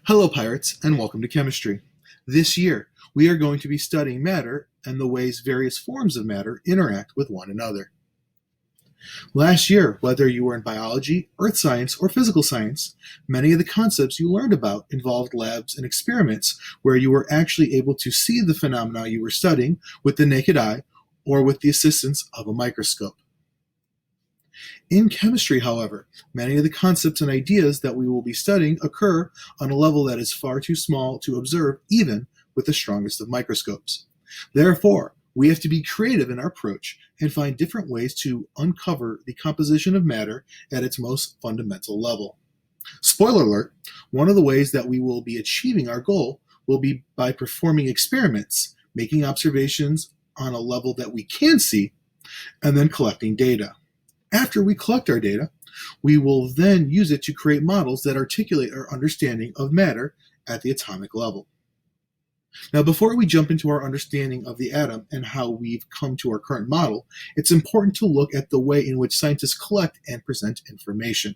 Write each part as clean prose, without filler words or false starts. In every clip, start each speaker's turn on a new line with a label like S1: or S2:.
S1: Hello, Pirates, and welcome to chemistry. This year, we are going to be studying matter and the ways various forms of matter interact with one another. Last year, whether you were in biology, earth science, or physical science, many of the concepts you learned about involved labs and experiments where you were actually able to see the phenomena you were studying with the naked eye or with the assistance of a microscope. In chemistry, however, many of the concepts and ideas that we will be studying occur on a level that is far too small to observe even with the strongest of microscopes. Therefore, we have to be creative in our approach and find different ways to uncover the composition of matter at its most fundamental level. Spoiler alert, one of the ways that we will be achieving our goal will be by performing experiments, making observations on a level that we can see, and then collecting data. After we collect our data, we will then use it to create models that articulate our understanding of matter at the atomic level. Now, before we jump into our understanding of the atom and how we've come to our current model, it's important to look at the way in which scientists collect and present information.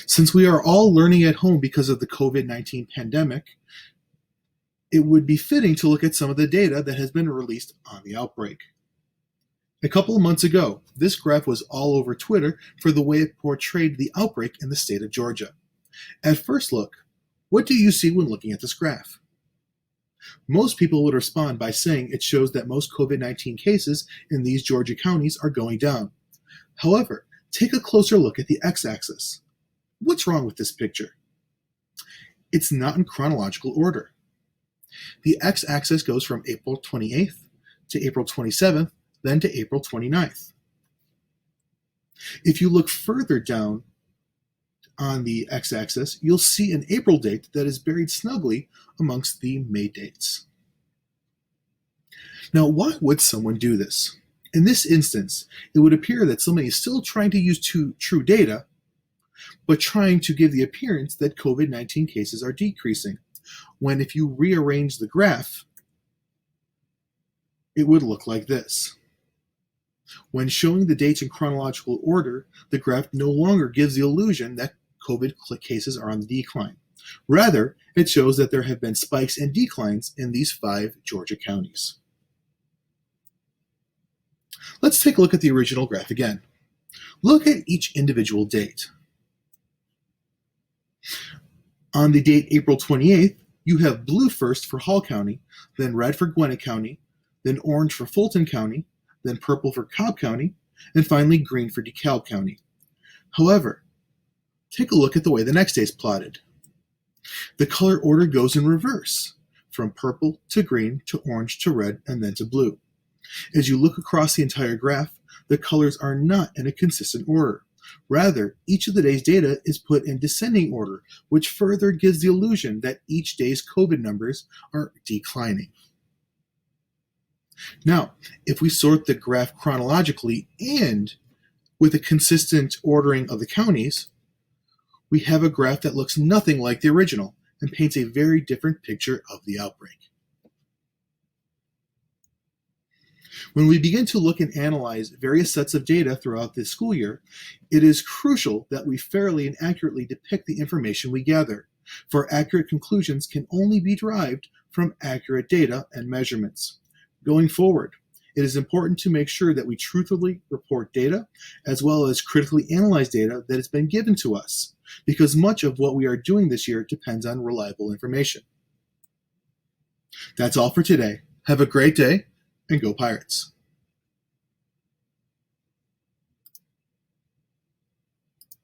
S1: Since we are all learning at home because of the COVID-19 pandemic, it would be fitting to look at some of the data that has been released on the outbreak. A couple of months ago, this graph was all over Twitter for the way it portrayed the outbreak in the state of Georgia. At first look, what do you see when looking at this graph? Most people would respond by saying it shows that most COVID-19 cases in these Georgia counties are going down. However, take a closer look at the x-axis. What's wrong with this picture? It's not in chronological order. The x-axis goes from April 28th to April 27th, then to April 29th. If you look further down on the x-axis, you'll see an April date that is buried snugly amongst the May dates. Now, why would someone do this? In this instance, it would appear that somebody is still trying to use true data, but trying to give the appearance that COVID-19 cases are decreasing, when if you rearrange the graph, it would look like this. When showing the dates in chronological order, the graph no longer gives the illusion that COVID cases are on the decline. Rather, it shows that there have been spikes and declines in these 5 Georgia counties. Let's take a look at the original graph again. Look at each individual date. On the date April 28th, you have blue first for Hall County, then red for Gwinnett County, then orange for Fulton County, then purple for Cobb County, and finally green for DeKalb County. However, take a look at the way the next day is plotted. The color order goes in reverse, from purple to green to orange to red and then to blue. As you look across the entire graph, the colors are not in a consistent order. Rather, each of the day's data is put in descending order, which further gives the illusion that each day's COVID numbers are declining. Now, if we sort the graph chronologically and with a consistent ordering of the counties, we have a graph that looks nothing like the original and paints a very different picture of the outbreak. When we begin to look and analyze various sets of data throughout this school year, it is crucial that we fairly and accurately depict the information we gather, for accurate conclusions can only be derived from accurate data and measurements. Going forward, it is important to make sure that we truthfully report data as well as critically analyze data that has been given to us, because much of what we are doing this year depends on reliable information. That's all for today. Have a great day, and go Pirates!